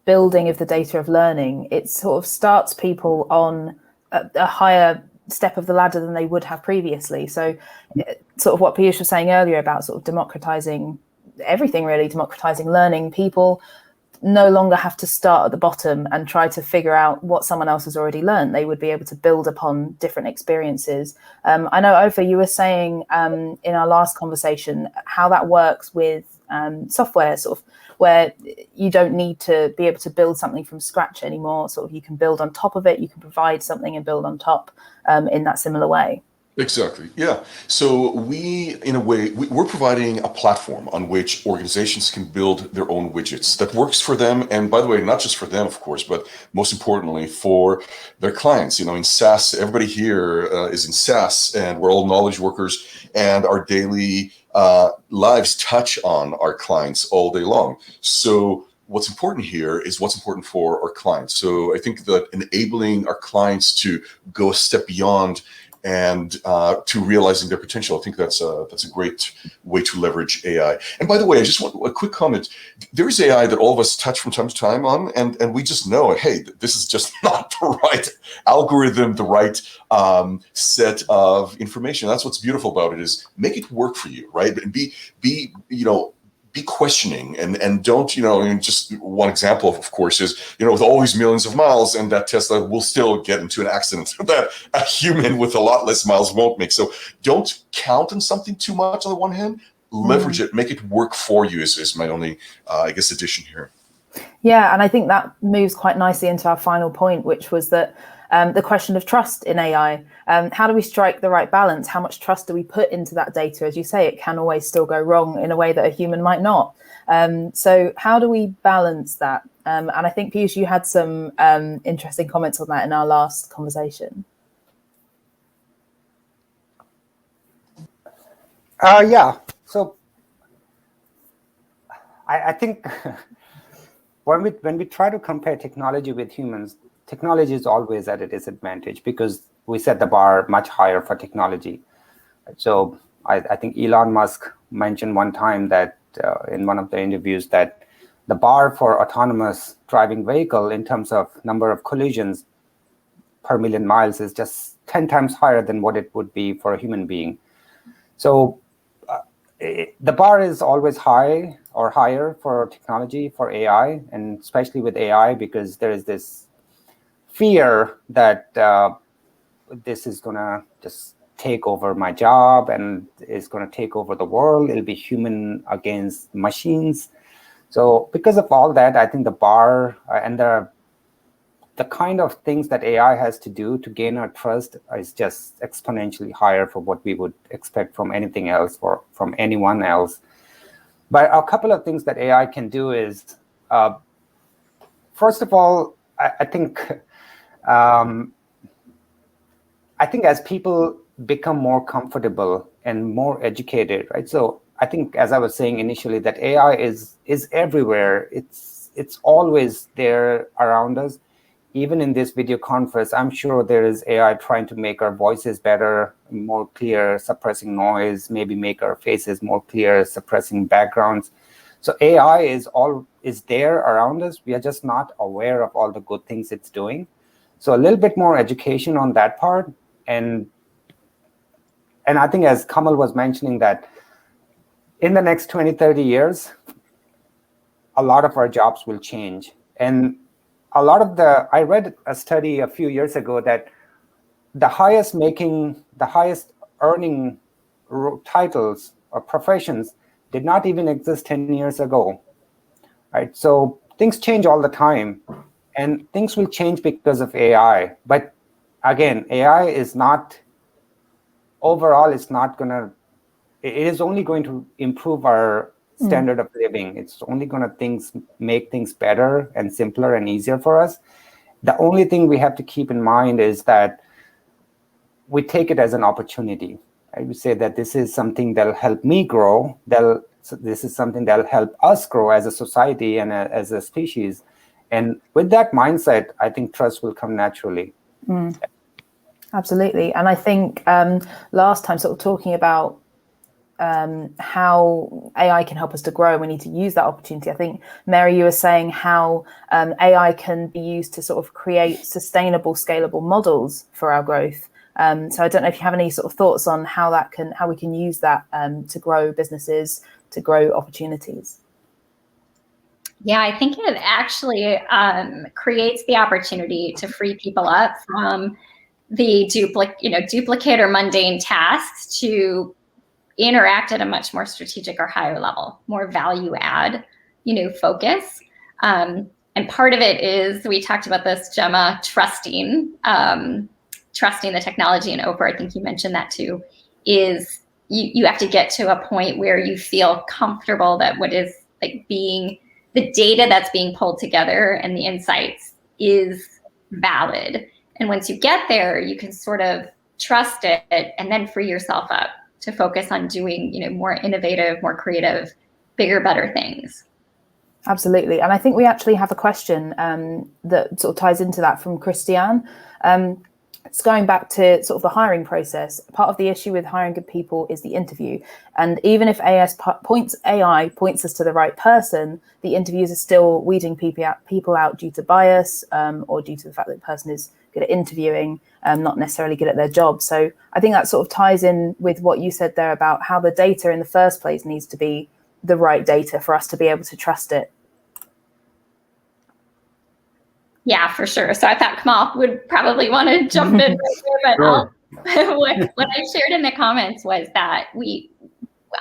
building of the data of learning, it sort of starts people on a higher step of the ladder than they would have previously. So sort of what Piyush was saying earlier about sort of democratizing everything, really, democratizing learning. People no longer have to start at the bottom and try to figure out what someone else has already learned. They would be able to build upon different experiences. I know, Ofer, you were saying in our last conversation how that works with software, sort of where you don't need to be able to build something from scratch anymore. Sort of you can build on top of it, you can provide something and build on top in that similar way. Exactly. Yeah. So we, in a way, we're providing a platform on which organizations can build their own widgets that works for them. And by the way, not just for them, of course, but most importantly for their clients. In SaaS, everybody here is in SaaS, and we're all knowledge workers, and our daily lives touch on our clients all day long. So what's important here is what's important for our clients. So I think that enabling our clients to go a step beyond and to realizing their potential, I think that's a great way to leverage AI. And by the way, I just want a quick comment. There is AI that all of us touch from time to time on, and we just know, hey, this is just not the right algorithm, the right set of information. That's what's beautiful about it, is make it work for you, right? And be questioning, and don't, just one example, of course, is, with all these millions of miles, and that Tesla will still get into an accident that a human with a lot less miles won't make. So don't count on something too much on the one hand, leverage it, make it work for you is my only, addition here. Yeah, and I think that moves quite nicely into our final point, which was that the question of trust in AI. How do we strike the right balance? How much trust do we put into that data? As you say, it can always still go wrong in a way that a human might not. So how do we balance that? And I think, Piyush, you had some interesting comments on that in our last conversation. Yeah. So I think when we try to compare technology with humans, technology is always at a disadvantage because we set the bar much higher for technology. So I think Elon Musk mentioned one time that in one of the interviews that the bar for autonomous driving vehicle in terms of number of collisions per million miles is just 10 times higher than what it would be for a human being. So the bar is always high or higher for technology, for AI, and especially with AI, because there is this fear that this is going to just take over my job and is going to take over the world. It'll be human against machines. So because of all that, I think the bar and the kind of things that AI has to do to gain our trust is just exponentially higher for what we would expect from anything else or from anyone else. But a couple of things that AI can do is, first of all, I think as people become more comfortable and more educated, right? So I think, as I was saying initially, that AI is everywhere. It's always there around us. Even in this video conference, I'm sure there is AI trying to make our voices better, more clear, suppressing noise, maybe make our faces more clear, suppressing backgrounds. So AI is there around us. We are just not aware of all the good things it's doing. So a little bit more education on that part. And I think, as Kamal was mentioning, that in the next 20, 30 years, a lot of our jobs will change. And I read a study a few years ago that the highest earning titles or professions did not even exist 10 years ago, right? So things change all the time, and things will change because of AI. But again, AI is not, overall, it is only going to improve our standard of living. It's only going to make things better and simpler and easier for us. The only thing we have to keep in mind is that we take it as an opportunity. I would say that this is something that'll help me grow. This is something that'll help us grow as a society and as a species. And with that mindset, I think trust will come naturally. Absolutely. And I think last time, sort of talking about how AI can help us to grow, and we need to use that opportunity. I think, Mary, you were saying how AI can be used to sort of create sustainable, scalable models for our growth. So I don't know if you have any sort of thoughts on how we can use that to grow businesses, to grow opportunities. Yeah, I think it actually creates the opportunity to free people up from the duplicate or mundane tasks to interact at a much more strategic or higher level, more value add, focus. And part of it is, we talked about this, Gemma, trusting the technology. And Oprah, I think you mentioned that too, is you have to get to a point where you feel comfortable that what is being the data that's being pulled together and the insights is valid. And once you get there, you can sort of trust it and then free yourself up to focus on doing, more innovative, more creative, bigger, better things. Absolutely. And I think we actually have a question that sort of ties into that from Christiane. It's going back to sort of the hiring process. Part of the issue with hiring good people is the interview. And even if AI points us to the right person, the interviews are still weeding people out due to bias or due to the fact that the person is good at interviewing, not necessarily good at their job. So I think that sort of ties in with what you said there about how the data in the first place needs to be the right data for us to be able to trust it. Yeah, for sure. So I thought Kamal would probably want to jump in right there, but sure. What I shared in the comments was that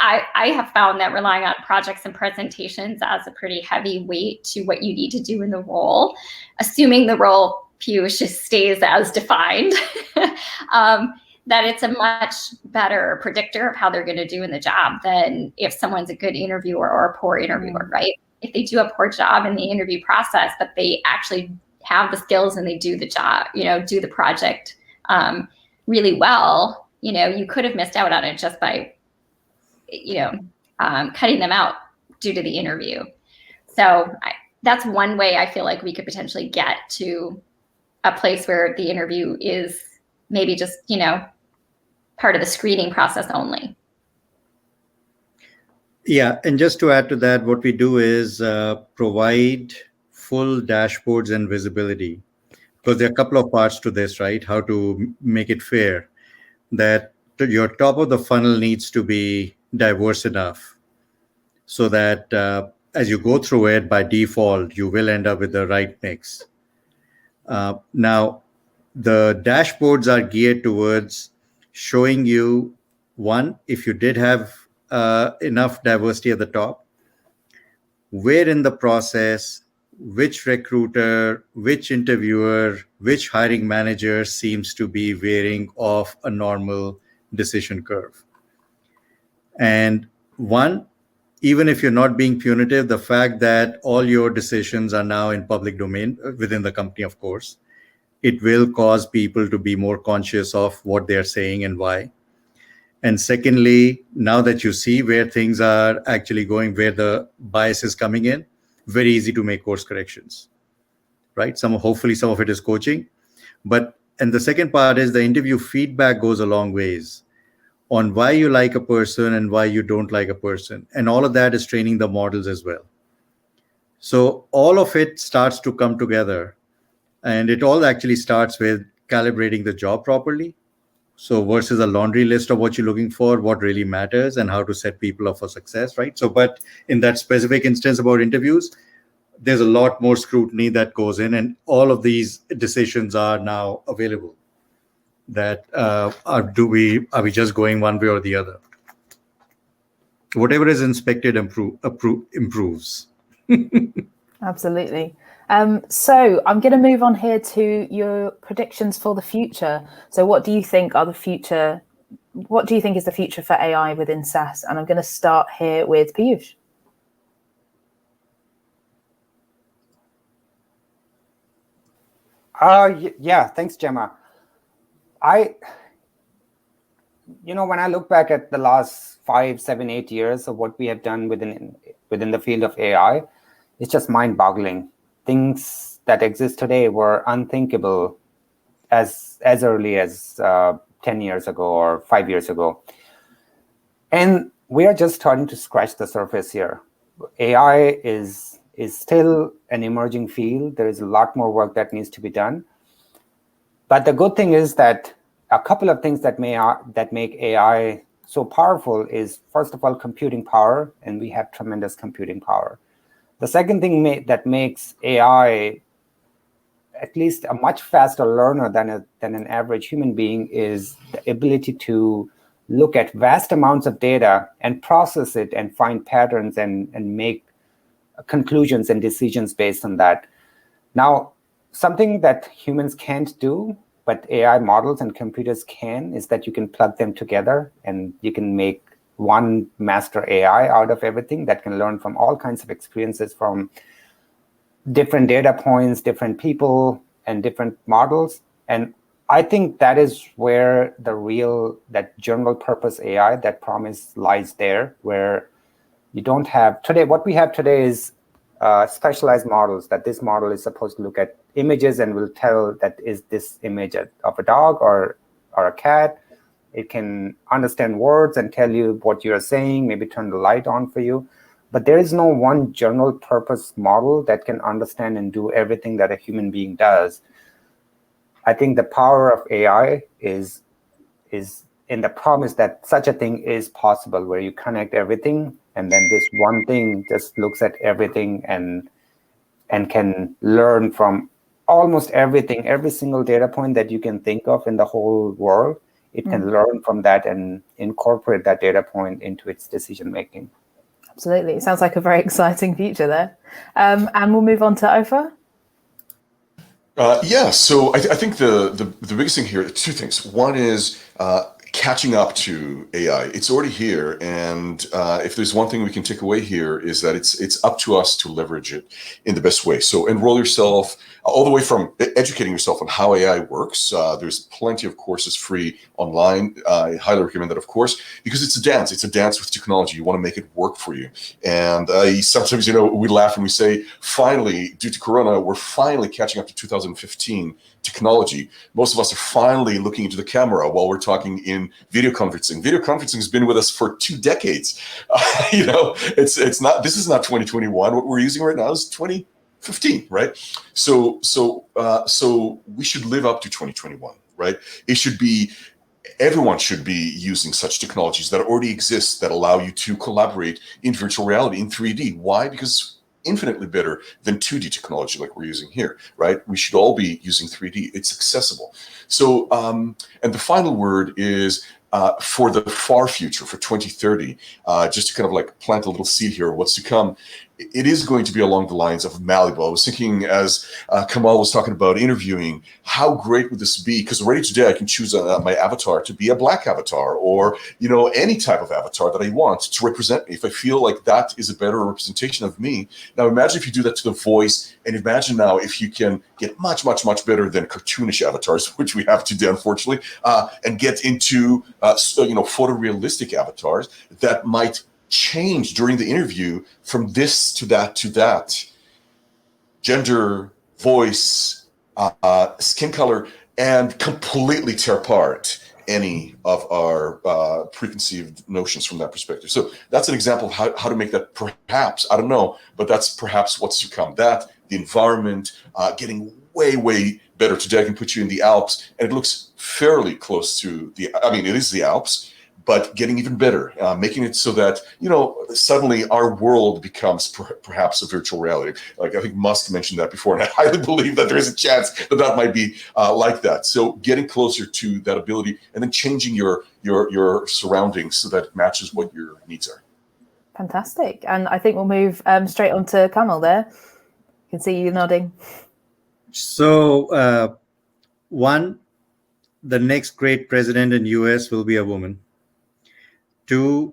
I have found that relying on projects and presentations as a pretty heavy weight to what you need to do in the role, assuming the role, Piyush, just stays as defined, that it's a much better predictor of how they're going to do in the job than if someone's a good interviewer or a poor interviewer, right? If they do a poor job in the interview process, but they actually have the skills and they do the job, do the project really well, you could have missed out on it just by, cutting them out due to the interview. So that's one way I feel like we could potentially get to a place where the interview is maybe just, part of the screening process only. Yeah, and just to add to that, what we do is provide full dashboards and visibility, because there are a couple of parts to this, right? How to make it fair, that your top of the funnel needs to be diverse enough so that as you go through it, by default, you will end up with the right mix. Now, the dashboards are geared towards showing you, one, if you did have enough diversity at the top, where in the process, which recruiter, which interviewer, which hiring manager seems to be veering off a normal decision curve. And one, even if you're not being punitive, the fact that all your decisions are now in public domain within the company, of course, it will cause people to be more conscious of what they're saying and why. And secondly, now that you see where things are actually going, where the bias is coming in, very easy to make course corrections, right? Hopefully some of it is coaching. And the second part is the interview feedback goes a long ways on why you like a person and why you don't like a person. And all of that is training the models as well. So all of it starts to come together. And it all actually starts with calibrating the job properly. So versus a laundry list of what you're looking for, what really matters, and how to set people up for success, right? So, but in that specific instance about interviews, there's a lot more scrutiny that goes in, and all of these decisions are now available. That are we just going one way or the other? Whatever is inspected improves. Absolutely. So I'm going to move on here to your predictions for the future. So what do you think is the future for AI within SaaS? And I'm going to start here with Piyush. Yeah, thanks, Gemma. When I look back at the last 5, 7, 8 years of what we have done within the field of AI, it's just mind-boggling. Things that exist today were unthinkable as early as 10 years ago or 5 years ago. And we are just starting to scratch the surface here. AI is still an emerging field. There is a lot more work that needs to be done. But the good thing is that a couple of things that make AI so powerful is, first of all, computing power, and we have tremendous computing power. The second thing that makes AI at least a much faster learner than an average human being is the ability to look at vast amounts of data and process it and find patterns and make conclusions and decisions based on that. Now, something that humans can't do, but AI models and computers can, is that you can plug them together and you can make one master AI out of everything that can learn from all kinds of experiences from different data points, different people, and different models. And I think that is where that general purpose AI, that promise lies there, where you don't have today. What we have today is specialized models, that this model is supposed to look at images and will tell that is this image of a dog or a cat. It can understand words and tell you what you're saying, maybe turn the light on for you. But there is no one general purpose model that can understand and do everything that a human being does. I think the power of AI is in the promise that such a thing is possible, where you connect everything, and then this one thing just looks at everything and can learn from almost everything, every single data point that you can think of in the whole world. It can learn from that and incorporate that data point into its decision making. Absolutely. It sounds like a very exciting future there. And we'll move on to Ofer. Yeah, so I think the biggest thing here, two things. One is catching up to AI. It's already here, and if there's one thing we can take away here is that it's up to us to leverage it in the best way. So enroll yourself all the way from educating yourself on how AI works. There's plenty of courses free online. I highly recommend that, of course, because it's a dance. It's a dance with technology. You want to make it work for you. And sometimes, we laugh and we say, finally, due to Corona, we're finally catching up to 2015 technology. Most of us are finally looking into the camera while we're talking in video conferencing. Video conferencing has been with us for 2 decades. It's not. This is not 2021. What we're using right now is 2015, right? So we should live up to 2021, right? Everyone should be using such technologies that already exist that allow you to collaborate in virtual reality, in 3D. Why? Because infinitely better than 2D technology like we're using here, right? We should all be using 3D. It's accessible. So, and the final word is for the far future, for 2030, just to kind of like plant a little seed here of what's to come. It is going to be along the lines of Malibu. I was thinking, as Kamal was talking about interviewing, how great would this be? Because already today I can choose my avatar to be a black avatar, or any type of avatar that I want to represent me. If I feel like that is a better representation of me. Now imagine if you do that to the voice, and imagine now if you can get much, much, much better than cartoonish avatars, which we have today, unfortunately, and get into photorealistic avatars that might change during the interview from this to that, gender, voice, skin color, and completely tear apart any of our preconceived notions from that perspective. So that's an example of how to make that, perhaps, I don't know, but that's perhaps what's to come. That, the environment, getting way, way better. Today I can put you in the Alps, and it looks fairly close to it is the Alps, but getting even better, making it so that, suddenly our world becomes perhaps a virtual reality. Like I think Musk mentioned that before, and I highly believe that there is a chance that might be like that. So getting closer to that ability, and then changing your surroundings so that it matches what your needs are. Fantastic. And I think we'll move straight on to Kamal there. I can see you nodding. So, one, the next great president in US will be a woman. 2,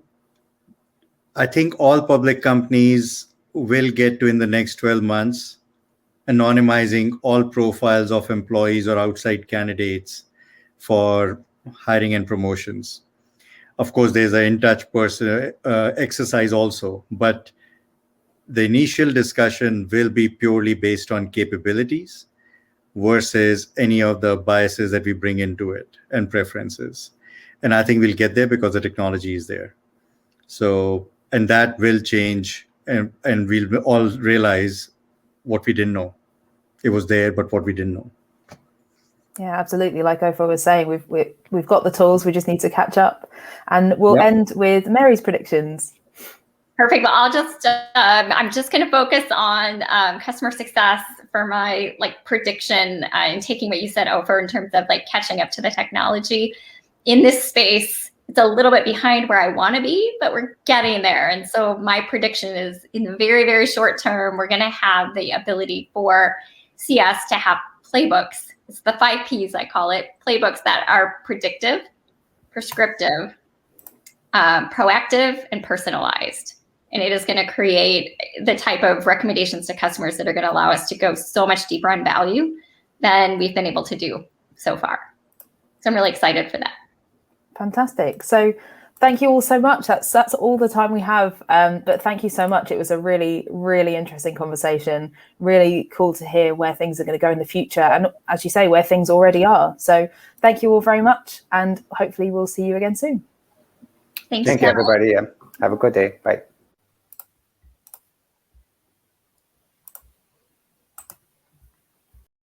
I think all public companies will get to, in the next 12 months, anonymizing all profiles of employees or outside candidates for hiring and promotions. Of course, there's an in-touch person exercise also, but the initial discussion will be purely based on capabilities versus any of the biases that we bring into it and preferences. And I think we'll get there because the technology is there. So, and that will change, and we'll all realize what we didn't know. It was there, but what we didn't know. Yeah, absolutely. Like Ofer was saying, we've got the tools. We just need to catch up. And we'll end with Mary's predictions. Perfect. Well, I'll just, I'm just going to focus on customer success for my prediction and taking what you said over in terms of catching up to the technology. In this space, it's a little bit behind where I want to be, but we're getting there. And so my prediction is in the very, very short term, we're going to have the ability for CS to have playbooks. It's the 5 Ps, I call it, playbooks that are predictive, prescriptive, proactive, and personalized. And it is going to create the type of recommendations to customers that are going to allow us to go so much deeper on value than we've been able to do so far. So I'm really excited for that. Fantastic. So thank you all so much. That's all the time we have. But thank you so much. It was a really, really interesting conversation. Really cool to hear where things are going to go in the future. And as you say, where things already are. So thank you all very much. And hopefully we'll see you again soon. Thank you, everybody. Have a good day. Bye.